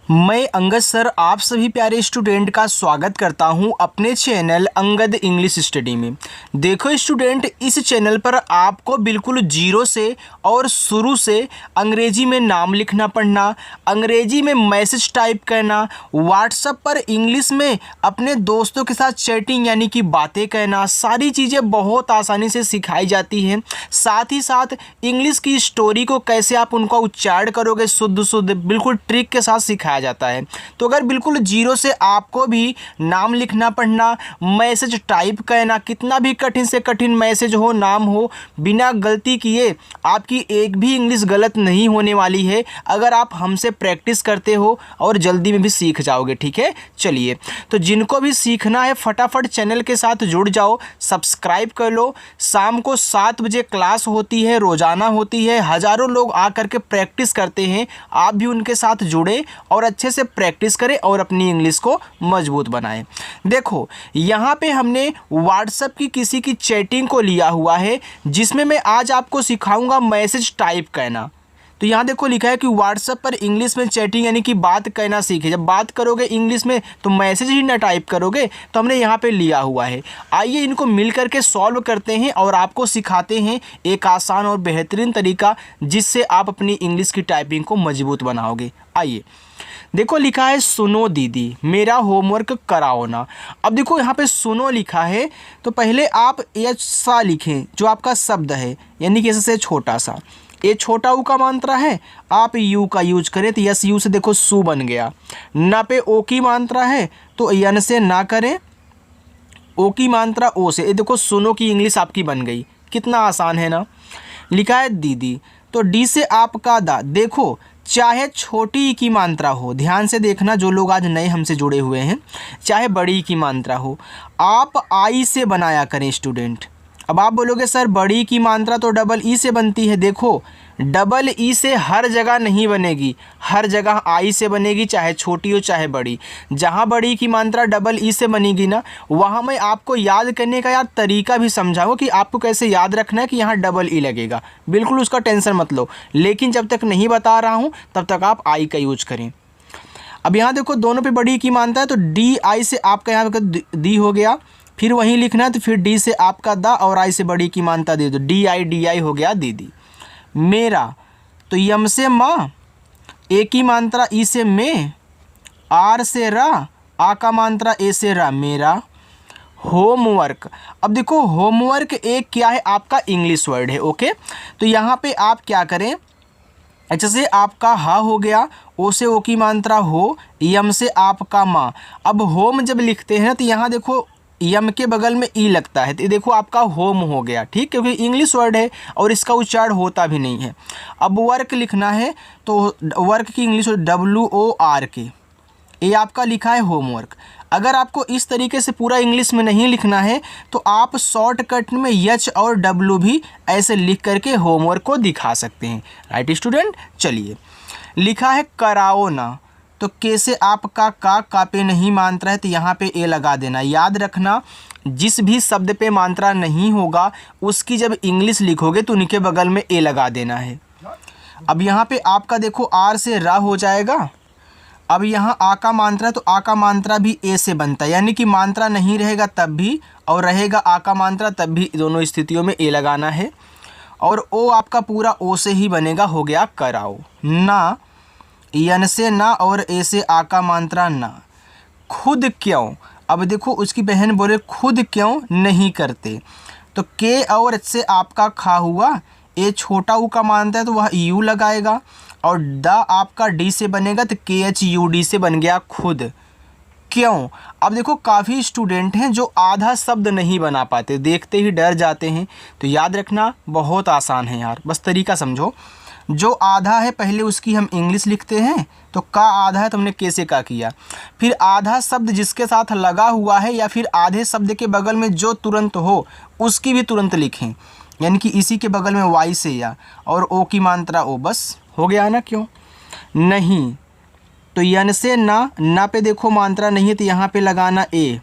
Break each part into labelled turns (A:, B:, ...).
A: मैं अंगद सर आप सभी प्यारे स्टूडेंट का स्वागत करता हूं अपने चैनल अंगद इंग्लिश स्टडी में। देखो स्टूडेंट, इस चैनल पर आपको बिल्कुल जीरो से और शुरू से अंग्रेजी में नाम लिखना पढ़ना, अंग्रेजी में मैसेज टाइप करना, व्हाट्सएप पर इंग्लिश में अपने दोस्तों के साथ चैटिंग यानी कि बातें कहना, सारी चीज़ें बहुत आसानी से सिखाई जाती हैं। साथ ही साथ इंग्लिश की स्टोरी को कैसे आप उनका उच्चारण करोगे शुद्ध बिल्कुल ट्रिक के साथ सिखाया जाता है। तो अगर बिल्कुल जीरो से आपको भी नाम लिखना पढ़ना, मैसेज टाइप करना, कितना भी कठिन से कठिन मैसेज हो, नाम हो, बिना गलती किए आपकी एक भी इंग्लिश गलत नहीं होने वाली है अगर आप हमसे प्रैक्टिस करते हो और जल्दी में भी सीख जाओगे। ठीक है, चलिए तो जिनको भी सीखना है फटाफट चैनल के साथ जुड़ जाओ, सब्सक्राइब कर लो। शाम को 7 बजे क्लास होती है, रोजाना होती है, हज़ारों लोग आकर के प्रैक्टिस करते हैं। आप भी उनके साथ जुड़ें और अच्छे से प्रैक्टिस करें और अपनी इंग्लिश को मजबूत बनाएं। देखो यहाँ पे हमने व्हाट्सएप की किसी की चैटिंग को लिया हुआ है जिसमें मैं आज आपको सिखाऊंगा मैसेज टाइप करना। तो यहाँ देखो लिखा है कि व्हाट्सएप पर इंग्लिश में चैटिंग यानी कि बात कहना सीखे। जब बात करोगे इंग्लिश में तो मैसेज ही ना टाइप करोगे, तो हमने यहाँ पे लिया हुआ है। आइए इनको मिल करके सॉल्व करते हैं और आपको सिखाते हैं एक आसान और बेहतरीन तरीका जिससे आप अपनी इंग्लिश की टाइपिंग को मजबूत बनाओगे। आइए देखो लिखा है सुनो दीदी मेरा होमवर्क कराओ ना। अब देखो यहाँ पे सुनो लिखा है तो पहले आप एच सा लिखें जो आपका शब्द है, यानी कि इससे छोटा सा। ये छोटा ऊ का मात्रा है, आप यू का यूज करें तो यस यू से देखो सू बन गया। ना पे ओ की मात्रा है तो यन से ना करें, ओ की मात्रा ओ से। ये देखो सुनो की इंग्लिश आपकी बन गई। कितना आसान है ना। लिखा है दीदी तो डी से आपका दा। देखो चाहे छोटी की मात्रा हो, ध्यान से देखना जो लोग आज नए हमसे जुड़े हुए हैं, चाहे बड़ी की मात्रा हो, आप आई से बनाया करें स्टूडेंट। अब आप बोलोगे सर बड़ी की मात्रा तो डबल ई से बनती है। देखो डबल ई से हर जगह नहीं बनेगी, हर जगह आई से बनेगी, चाहे छोटी हो चाहे बड़ी। जहाँ बड़ी की मात्रा डबल ई से बनेगी ना, वहाँ मैं आपको याद करने का यार तरीका भी समझाऊँ कि आपको कैसे याद रखना है कि यहाँ डबल ई लगेगा। बिल्कुल उसका टेंशन मत लो, लेकिन जब तक नहीं बता रहा हूँ तब तक आप आई का यूज करें। अब यहाँ देखो दोनों पे बड़ी की मात्रा है तो डी आई से आपका यहाँ पे दी हो गया, फिर वहीं लिखना है तो फिर डी से आपका दा और आई से बड़ी की मात्रा दे दो, डी आई हो गया दीदी। मेरा तो यम से माँ, ए की मात्रा ई से में, आर से रा, आ का मात्रा ए से रा, मेरा। होमवर्क, अब देखो होमवर्क एक क्या है आपका इंग्लिश वर्ड है। ओके, तो यहाँ पे आप क्या करें, अच्छा से आपका हा हो गया, ओ से ओ की मात्रा हो, यम से आपका माँ। अब होम जब लिखते हैं तो यहाँ देखो यम के बगल में ई लगता है तो ये देखो आपका होम हो गया। ठीक, क्योंकि इंग्लिश वर्ड है और इसका उच्चारण होता भी नहीं है। अब वर्क लिखना है तो वर्क की इंग्लिश WORK, ये आपका लिखा है होमवर्क। अगर आपको इस तरीके से पूरा इंग्लिश में नहीं लिखना है तो आप शॉर्टकट में एच और डब्ल्यू भी ऐसे लिख करके होमवर्क को दिखा सकते हैं। राइट स्टूडेंट, चलिए लिखा है कराओ ना, तो कैसे आपका का पे नहीं मात्रा है तो यहाँ पे ए लगा देना। याद रखना जिस भी शब्द पे मात्रा नहीं होगा उसकी जब इंग्लिश लिखोगे तो उनके बगल में ए लगा देना है। अब यहाँ पे आपका देखो आर से रा हो जाएगा। अब यहाँ आ का मात्रा है तो आ का मात्रा भी ए से बनता है, यानी कि मात्रा नहीं रहेगा तब भी और रहेगा आ का मात्रा तब भी, दोनों स्थितियों में ए लगाना है। और ओ आपका पूरा ओ से ही बनेगा, हो गया कराओ ना, यन से ना और ए से आ का मात्रा ना। खुद क्यों, अब देखो उसकी बहन बोले खुद क्यों नहीं करते तो के और एच से आपका खा हुआ, ए छोटा ऊ का मात्रा है तो वह यू लगाएगा और द आपका डी से बनेगा तो KHUD से बन गया खुद क्यों। अब देखो काफ़ी स्टूडेंट हैं जो आधा शब्द नहीं बना पाते, देखते ही डर जाते हैं। तो याद रखना बहुत आसान है यार, बस तरीका समझो। जो आधा है पहले उसकी हम इंग्लिश लिखते हैं, तो का आधा है तो हमने कैसे का किया। फिर आधा शब्द जिसके साथ लगा हुआ है या फिर आधे शब्द के बगल में जो तुरंत हो उसकी भी तुरंत लिखें, यानी कि इसी के बगल में वाई से या और ओ की मात्रा ओ, बस हो गया ना। क्यों नहीं तो यन से ना पे देखो मात्रा नहीं है तो यहाँ पे लगाना ए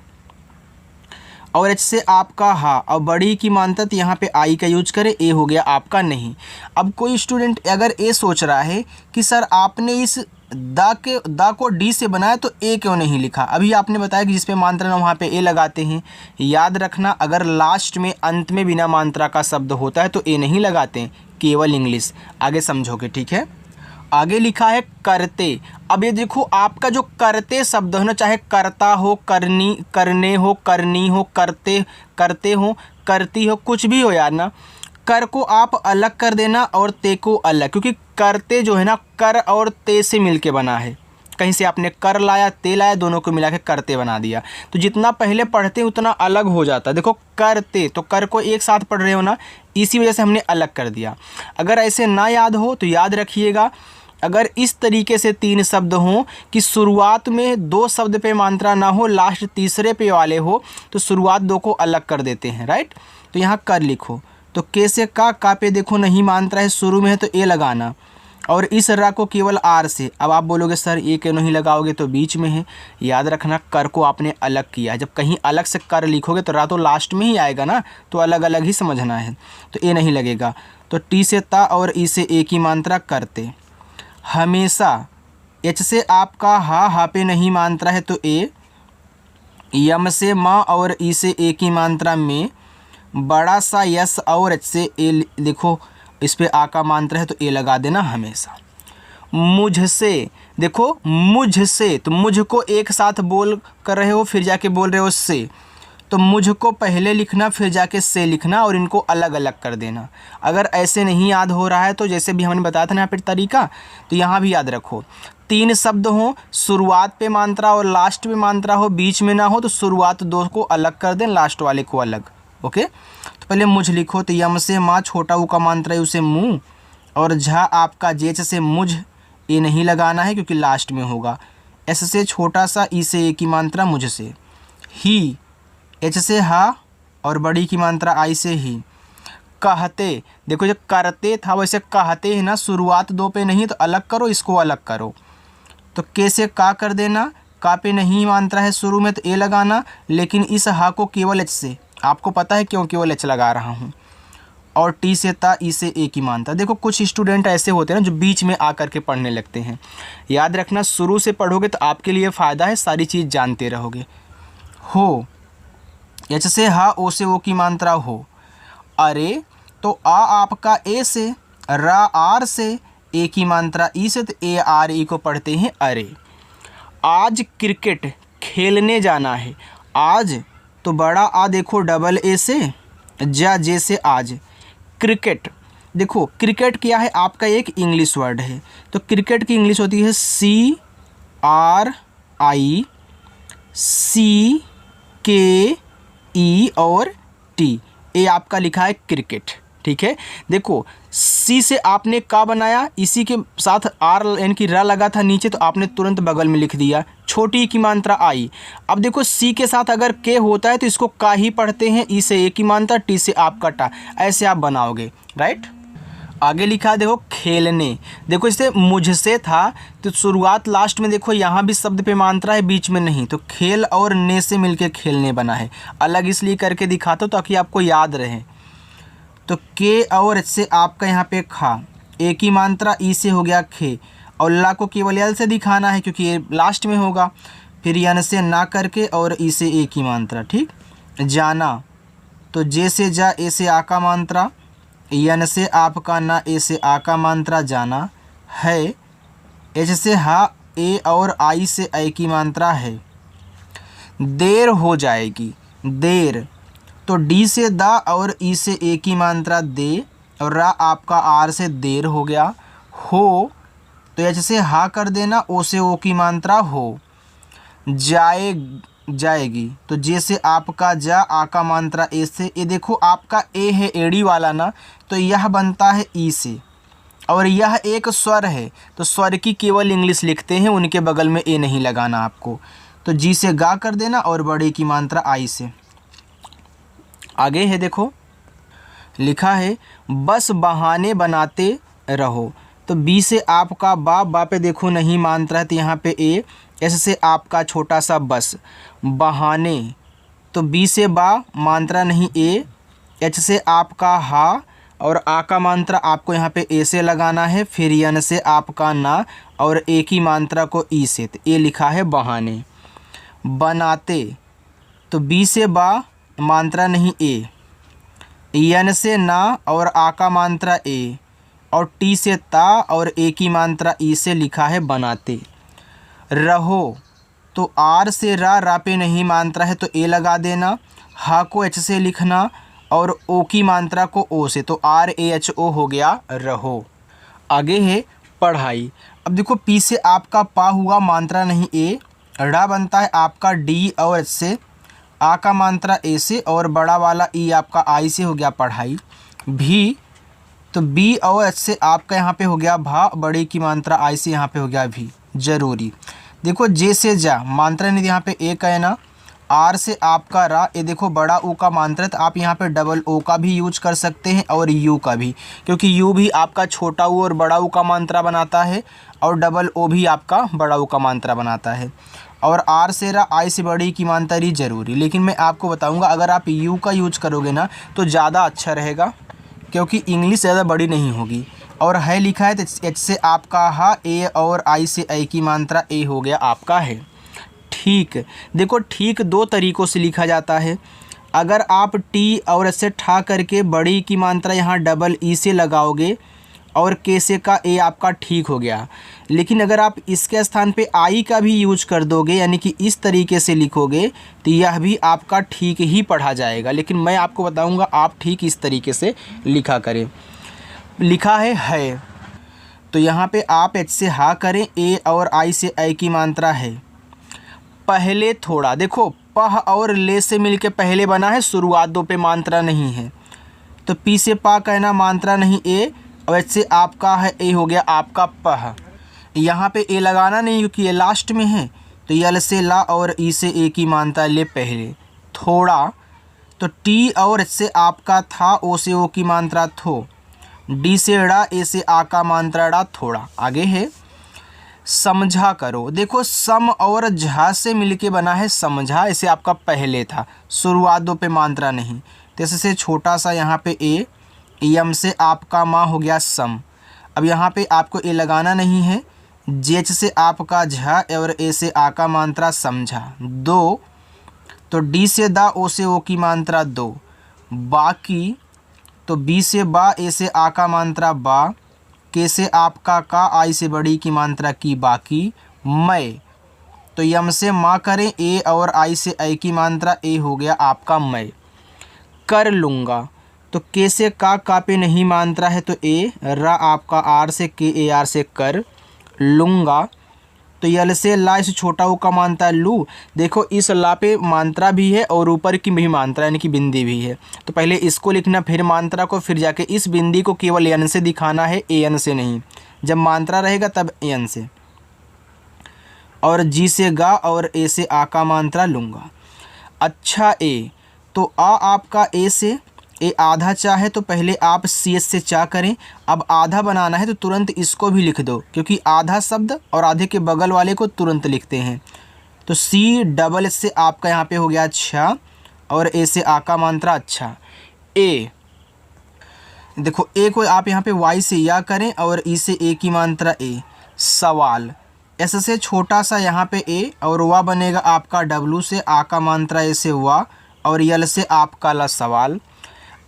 A: और एच से आपका हा और बड़ी की मात्रा तो यहाँ पे आई का यूज करें, ए हो गया आपका नहीं। अब कोई स्टूडेंट अगर ए सोच रहा है कि सर आपने इस दा को डी से बनाया तो ए क्यों नहीं लिखा? अभी आपने बताया कि जिस पे मात्रा ना वहाँ पे ए लगाते हैं। याद रखना, अगर लास्ट में अंत में बिना मात्रा का शब्द होता है तो ए नहीं लगाते हैं, केवल इंग्लिश। आगे समझोगे, ठीक है। आगे लिखा है करते। अब ये देखो, आपका जो करते शब्द है ना, चाहे करता हो, करनी, करने हो, करनी हो, करते, करते हो, करती हो, कुछ भी हो यार ना, कर को आप अलग कर देना और ते को अलग, क्योंकि करते जो है ना कर और ते से मिलके बना है। कहीं से आपने कर लाया, ते लाया, दोनों को मिला के करते बना दिया, तो जितना पहले पढ़ते उतना अलग हो जाता है। देखो करते, तो कर को एक साथ पढ़ रहे हो ना, इसी वजह से हमने अलग कर दिया। अगर ऐसे ना याद हो तो याद रखिएगा, अगर इस तरीके से 3 शब्द हों कि शुरुआत में 2 शब्द पे मात्रा ना हो, लास्ट तीसरे पे वाले हो, तो शुरुआत 2 को अलग कर देते हैं, राइट। तो यहाँ कर लिखो, तो के से का पे देखो नहीं मात्रा है, शुरू में है तो ए लगाना, और इस रा को केवल आर से। अब आप बोलोगे सर ये क्यों नहीं लगाओगे, तो बीच में है। याद रखना, कर को आपने अलग किया, जब कहीं अलग से कर लिखोगे तो रा तो लास्ट में ही आएगा ना, तो अलग अलग ही समझना है, तो ए नहीं लगेगा। तो टी से ता और ई से ए की मात्रा करते। हमेशा, एच से आपका हा पे नहीं मात्रा है तो ए, यम से माँ और ई से ए की मात्रा में, बड़ा सा यस और एच से ए, देखो इस पे आ का मात्रा है तो ए लगा देना हमेशा। मुझसे, देखो मुझसे, तो मुझको एक साथ बोल कर रहे हो फिर जाके बोल रहे हो से, तो मुझको पहले लिखना फिर जाके से लिखना और इनको अलग अलग कर देना। अगर ऐसे नहीं याद हो रहा है तो जैसे भी हमने बताया था ना यहाँ पे तरीका, तो यहाँ भी याद रखो, 3 शब्द हो, शुरुआत पे मात्रा और लास्ट पे मात्रा हो, बीच में ना हो, तो शुरुआत 2 को अलग कर दें, लास्ट वाले को अलग। ओके, तो पहले मुझ लिखो, तो यम से माँ, छोटा ऊ का मात्रा है उसे मुँह, और झा आपका जेच से मुझ, ये नहीं लगाना है क्योंकि लास्ट में होगा। एस से छोटा सा, ई से ए की मात्रा मुझसे। ही, एच से हा और बड़ी की मात्रा आई से ही। कहते, देखो जब करते था वैसे कहते हैं ना, शुरुआत 2 पे नहीं तो अलग करो, इसको अलग करो। तो के से का कर देना, का पे नहीं मात्रा है शुरू में तो ए लगाना, लेकिन इस हा को केवल एच से, आपको पता है क्यों केवल एच लगा रहा हूँ। और टी से ता, ई से ए की मात्रा। देखो कुछ स्टूडेंट ऐसे होते हैं ना जो बीच में आकर के पढ़ने लगते हैं। याद रखना, शुरू से पढ़ोगे तो आपके लिए फ़ायदा है, सारी चीज़ जानते रहोगे। हो, एच से हा, ओ से ओ की मात्रा हो। अरे, तो आ आपका ए से, रा आर से, ए की मात्रा ई से, तो ए आर ई को पढ़ते हैं अरे। आज क्रिकेट खेलने जाना है। आज, तो बड़ा आ देखो डबल ए से, जा जे से आज। क्रिकेट, देखो क्रिकेट क्या है, आपका एक इंग्लिश वर्ड है, तो क्रिकेट की इंग्लिश होती है CRICKE और टी, ए आपका लिखा है क्रिकेट, ठीक है। देखो सी से आपने का बनाया, इसी के साथ आर यानी कि रा लगा था नीचे, तो आपने तुरंत बगल में लिख दिया, छोटी की मात्रा आई। अब देखो सी के साथ अगर के होता है तो इसको का ही पढ़ते हैं, ई से ए की मात्रा, टी से आपका टा, ऐसे आप बनाओगे, राइट। आगे लिखा है देखो खेलने, देखो इसे मुझसे था तो शुरुआत लास्ट में देखो यहाँ भी शब्द पे मात्रा है, बीच में नहीं, तो खेल और ने से मिलके खेलने बना है। अलग इसलिए करके दिखाता हूँ ताकि आपको याद रहे। तो के और एच से आपका यहाँ पे खा, ए की मात्रा ई से हो गया खे, और ला को केवल यल से दिखाना है क्योंकि ये लास्ट में होगा। फिर यन से ना करके और ई से ए की मात्रा, ठीक। जाना, तो जे से जा, ए से आ का मात्रा, यन से आपका ना, ए से आ का मात्रा जाना है। एच से हा, ए और आई से ए की मात्रा है। देर हो जाएगी, देर, तो डी से दा और ई से ए की मात्रा दे, और रा आपका आर से देर हो गया। हो, तो एच से हा कर देना, ओ से ओ की मात्रा हो। जाएगी, तो जे से आपका जा, आ का मात्रा ए से, ये देखो आपका ए है एड़ी वाला ना, तो यह बनता है ई से, और यह एक स्वर है, तो स्वर की केवल इंग्लिश लिखते हैं, उनके बगल में ए नहीं लगाना आपको। तो जी से गा कर देना और बड़े की मात्रा आई से। आगे है देखो लिखा है बस बहाने बनाते रहो, तो बी से आपका बा पे देखो नहीं मात्रा है तो यहाँ पे ए, एस से आपका छोटा सा बस, बहाने, तो बी से बा मात्रा नहीं ए, एच से आपका हा और आ का मात्रा आपको यहाँ पे ए से लगाना है, फिर यन से आपका ना, और ए की मात्रा को ई से। तो ये लिखा है बहाने। बनाते तो बी से बा, मात्रा नहीं ए, यन से ना और आ का मात्रा ए, और टी से ता और ए की मात्रा ई से, लिखा है बनाते। रहो तो आर से रा पे नहीं मात्रा है तो ए लगा देना। हा को एच से लिखना और ओ की मात्रा को ओ से, तो आर ए एच ओ हो गया रहो। आगे है पढ़ाई। अब देखो पी से आपका पा हुआ, मात्रा नहीं ए, ड़ा बनता है आपका डी और एच से, आ का मात्रा ए से, और बड़ा वाला ई आपका आई से, हो गया पढ़ाई। भी तो बी और एच से आपका यहाँ पे हो गया भा, बड़े की मात्रा आई से यहाँ पे हो गया भी, जरूरी। देखो जे से जा, मात्रा नहीं यहाँ पे ए कहना, आर से आपका रा, ये देखो बड़ा ओ का मात्रा, तो आप यहाँ पे डबल ओ का भी यूज कर सकते हैं और यू का भी, क्योंकि यू भी आपका छोटा ओ और बड़ा ओ का मात्रा बनाता है, और डबल ओ भी आपका बड़ा ओ का मात्रा बनाता है। और आर से रा, आई से बड़ी की मात्रा ही जरूरी। लेकिन मैं आपको बताऊँगा अगर आप यू का यूज करोगे ना तो ज़्यादा अच्छा रहेगा, क्योंकि इंग्लिश ज़्यादा बड़ी नहीं होगी। और है लिखा है तो एच से आपका हा, ए और आई से आई की मात्रा ए हो गया आपका है। ठीक, देखो ठीक दो तरीक़ों से लिखा जाता है। अगर आप टी और एच से ठा करके बड़ी की मात्रा यहाँ डबल ई से लगाओगे और के से का ए आपका ठीक हो गया। लेकिन अगर आप इसके स्थान पे आई का भी यूज कर दोगे, यानी कि इस तरीके से लिखोगे, तो यह भी आपका ठीक ही पढ़ा जाएगा। लेकिन मैं आपको बताऊंगा आप ठीक इस तरीके से लिखा करें। लिखा है तो यहाँ पे आप एच से हा करें, ए और आई से आई की मात्रा है। पहले थोड़ा, देखो पह और ले से मिलके पहले बना है, शुरुआत दो पे मात्रा नहीं है, तो पी से पा कहना, मात्रा नहीं ए, और एच से आपका है ए, हो गया आपका पह। यहाँ पे ए लगाना नहीं क्योंकि ये लास्ट में है, तो यल से ला और ई से ए की मात्रा ले पहले। थोड़ा तो टी और एच से आपका था, ओ से ओ की मात्रा थो, डी से ड़ा, ए से आ का मात्रा ड़ा, थोड़ा। आगे है समझा करो। देखो सम और झा से मिलके बना है समझा, इसे आपका पहले था, शुरुआत दो पे मात्रा नहीं, तो इससे छोटा सा यहाँ पे ए, यम से आपका माँ हो गया सम। अब यहाँ पे आपको ए लगाना नहीं है, जेच से आपका झा और ए से आ का मात्रा समझा। दो तो डी से दा, ओ से ओ की मात्रा दो। बाकी तो बी से बा, ए से आ का मात्रा बा, के से आपका का, आई से बड़ी की मात्रा की, बाकी। मैं तो यम से माँ करें, ए और आई से आई की मात्रा ए, हो गया आपका मैं। कर लूँगा तो के से का पे नहीं मात्रा है तो ए, रा आपका आर से के, ए आर से कर। लूँगा तो यल से ला, इस छोटा ओ का मात्रा लू। देखो इस ला पे मात्रा भी है और ऊपर की भी मात्रा यानी कि बिंदी भी है, तो पहले इसको लिखना, फिर मात्रा को, फिर जाके इस बिंदी को केवल एन से दिखाना है, ए एन से नहीं। जब मात्रा रहेगा तब एन से। और जी से गा और ए से आ का मात्रा लूँगा। अच्छा ए तो आ आपका ए से, ए आधा चाहे तो पहले आप सी एस से चा करें। अब आधा बनाना है तो तुरंत इसको भी लिख दो, क्योंकि आधा शब्द और आधे के बगल वाले को तुरंत लिखते हैं। तो सी डबल एस से आपका यहाँ पे हो गया अच्छा, और ए से आ का मात्रा अच्छा। ए देखो ए को आप यहाँ पे वाई से या करें और ई से ए की मात्रा ए। सवाल एस से छोटा सा यहाँ पे ए, और वा बनेगा आपका डब्लू से, आ का मात्रा ए से वा, और यल से आपका ला। सवाल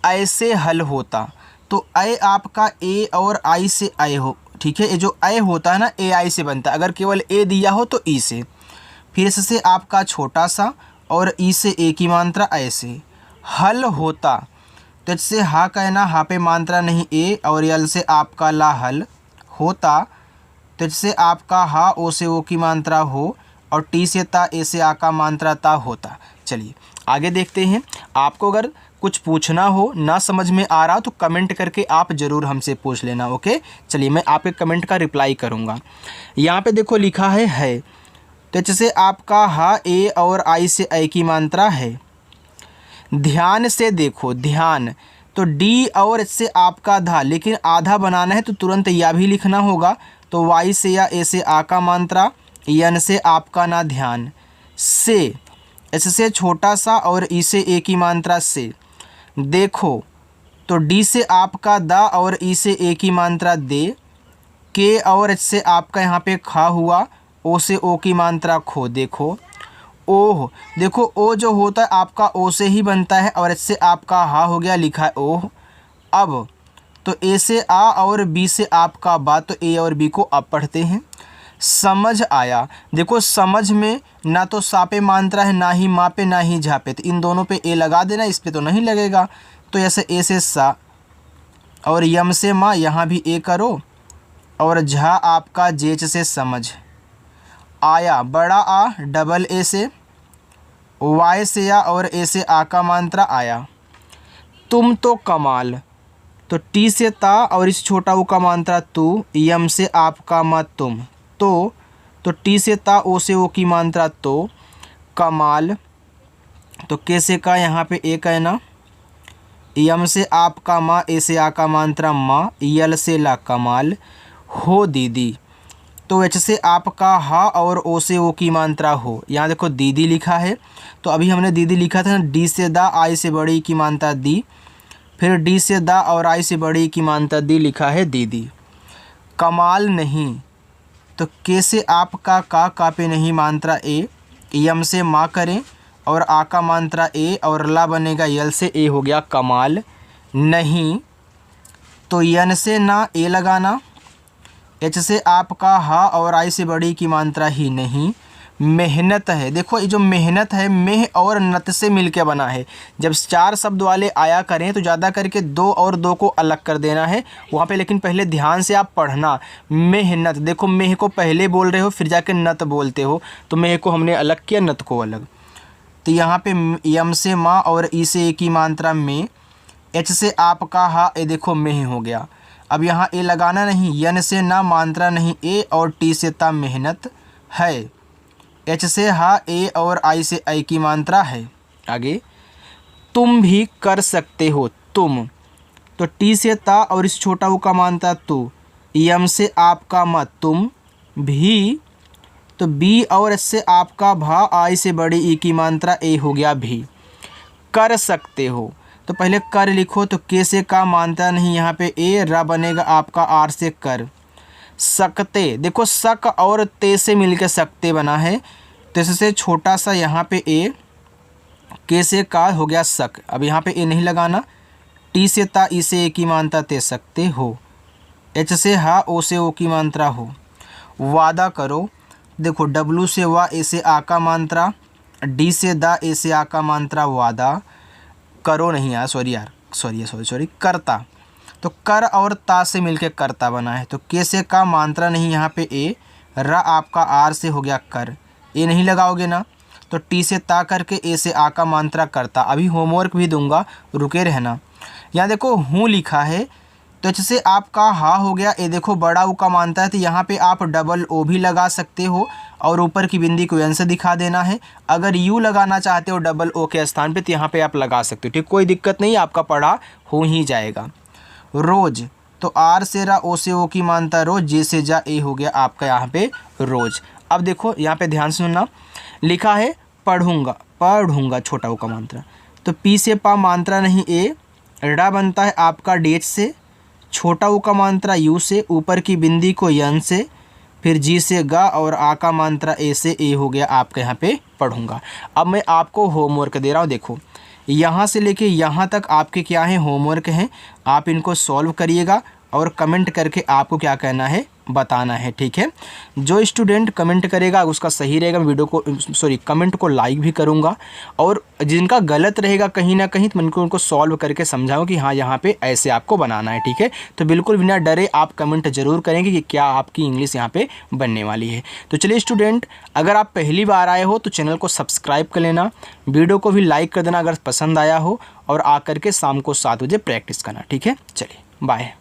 A: ऐसे हल होता, तो ए आपका ए और आई से आई हो, ठीक है। ये जो ए होता है ना, ए आई से बनता है। अगर केवल ए दिया हो तो ई से, फिर से आपका छोटा सा और ई से ए की मात्रा ऐसे। हल होता तो इससे हा कहना, हा पे मात्रा नहीं ए, और यल से आपका ला हल। होता तो इससे आपका हा, ओ से ओ की मात्रा हो, और टी से ता, ए से आ का मात्रा ता, होता। चलिए आगे देखते हैं। आपको अगर कुछ पूछना हो, ना समझ में आ रहा तो कमेंट करके आप ज़रूर हमसे पूछ लेना, ओके। चलिए मैं आपके कमेंट का रिप्लाई करूँगा। यहाँ पे देखो लिखा है तो जैसे आपका हा, ए और आई से आई की मात्रा है। ध्यान से देखो, ध्यान तो डी और एच से आपका धा, लेकिन आधा बनाना है तो तुरंत या भी लिखना होगा, तो वाई से या ए से आ का मात्रा, यन से आपका ना ध्यान। से एच से छोटा सा और ई से ए की मात्रा से। देखो तो डी से आपका दा और ई से ए की मात्रा दे, के और एच से आपका यहाँ पे खा हुआ, ओ से ओ की मात्रा खो। देखो ओह, देखो ओ जो होता है आपका ओ से ही बनता है और एच से आपका हा हो गया, लिखा है ओह। अब तो ए से आ और बी से आपका बा, तो ए और बी को अब पढ़ते हैं। समझ आया। देखो समझ में ना तो सा पे मात्रा है, ना ही मा पे, ना ही झा पे, तो इन दोनों पे ए लगा देना, इस पे तो नहीं लगेगा। तो ऐसे ए से सा और यम से मा, यहाँ भी ए करो, और झा आपका जेच से समझ। आया बड़ा आ डबल ए से, वाई से आ और ए से आ का मात्रा आया। तुम तो कमाल, तो टी से ता और इस छोटा ऊ का मात्रा तू, यम से आपका मत तुम, तो टी से ता ओ से ओ की मात्रा तो, कमाल, तो के से का यहाँ पे एक है ना, यम से आपका माँ, ए से आ का मात्रा माँ, यल से ला कमाल, हो दीदी, तो एच से आपका हा और ओ से ओ की मात्रा हो। यहाँ देखो दीदी लिखा है, तो अभी हमने दीदी लिखा था ना, डी से दा आई से बड़ी की मात्रा दी, फिर डी से दा और आई से बड़ी की मात्रा दी, लिखा है दीदी। कमाल नहीं, तो के से आपका का पे नहीं मात्रा ए, यम से माँ करें और आ का मात्रा ए और ला बनेगा यल से, ए हो गया कमाल नहीं, तो यन से ना ए लगाना, एच से आपका हा और आई से बड़ी की मात्रा ही नहीं। मेहनत है, देखो ये जो मेहनत है मेह और नत से मिलके बना है। जब चार शब्द वाले आया करें तो ज़्यादा करके दो और दो को अलग कर देना है वहाँ पे, लेकिन पहले ध्यान से आप पढ़ना। मेहनत, देखो मेह को पहले बोल रहे हो फिर जाके नत बोलते हो, तो मेह को हमने अलग किया, नत को अलग। तो यहाँ पे यम से माँ और ई से ए की मात्रा में, एच से आपका हा, ए देखो मेह हो गया। अब यहाँ ए लगाना नहीं, यन से ना मात्रा नहीं ए और टी से ता मेहनत है, एच से हा ए और आई से आई की मात्रा है। आगे तुम भी कर सकते हो, तुम, तो टी से ता और इस छोटा ऊ का मात्रा तू, यम से आपका मत तुम भी, तो बी और एच से आपका भा, आई से बड़ी ई की मात्रा ए हो गया भी। कर सकते हो, तो पहले कर लिखो, तो के से का मात्रा नहीं यहाँ पे ए, रा बनेगा आपका आर से कर। सकते, देखो सक और ते से मिलकर सकते बना है, तो इससे छोटा सा यहाँ पे ए, के से का हो गया सक। अब यहाँ पे ए नहीं लगाना, टी से ता ई से ए की मात्रा ते सकते हो, एच से हा ओ से ओ की मात्रा हो। वादा करो, देखो डब्लू से वा, ए से आ का मात्रा, डी से दा, ए से आ का मात्रा, वादा करो नहीं यार, सॉरी करता, तो कर और ता से मिलके करता बना है। तो के से का मात्रा नहीं यहाँ पे ए, रा आपका आर से हो गया कर, ए नहीं लगाओगे ना, तो टी से ता करके ए से आ का मात्रा करता। अभी होमवर्क भी दूंगा, रुके रहना। यहाँ देखो हूँ लिखा है, तो इससे आपका हा हो गया, ए देखो बड़ा ऊ का मात्रा है, तो यहाँ पे आप डबल ओ भी लगा सकते हो और ऊपर की बिंदी को एन से दिखा देना है। अगर यू लगाना चाहते हो डबल ओ के स्थान पे, तो यहाँ पे आप लगा सकते हो, ठीक, कोई दिक्कत नहीं, आपका पढ़ा हो ही जाएगा। रोज, तो आर से रा, ओ से ओ की मात्रा रोज, जे से जा, ए हो गया आपका यहाँ पे रोज। अब देखो यहाँ पे ध्यान से सुनना, लिखा है पढ़ूंगा छोटा ऊ का मात्रा, तो पी से पा मात्रा नहीं ए, रा बनता है आपका डी एच से, छोटा ऊ का मात्रा यू से, ऊपर की बिंदी को यन से, फिर जी से गा और आ का मात्रा ए से, ए हो गया आपके यहाँ पे पढ़ूंगा। अब मैं आपको होमवर्क दे रहा हूँ, देखो यहाँ से लेके यहाँ तक आपके क्या है होमवर्क हैं, आप इनको सॉल्व करिएगा और कमेंट करके आपको क्या कहना है बताना है, ठीक है। जो स्टूडेंट कमेंट करेगा उसका सही रहेगा, मैं वीडियो को कमेंट को लाइक भी करूँगा, और जिनका गलत रहेगा कहीं ना कहीं तो मैं उनको सॉल्व करके समझाऊँ कि हाँ यहाँ पे ऐसे आपको बनाना है, ठीक है। तो बिल्कुल बिना डरे आप कमेंट जरूर करेंगे कि क्या आपकी इंग्लिश यहाँ पे बनने वाली है। तो चलिए स्टूडेंट, अगर आप पहली बार आए हो तो चैनल को सब्सक्राइब कर लेना, वीडियो को भी लाइक कर देना अगर पसंद आया हो, और आकर के शाम को 7 बजे प्रैक्टिस करना, ठीक है। चलिए बाय।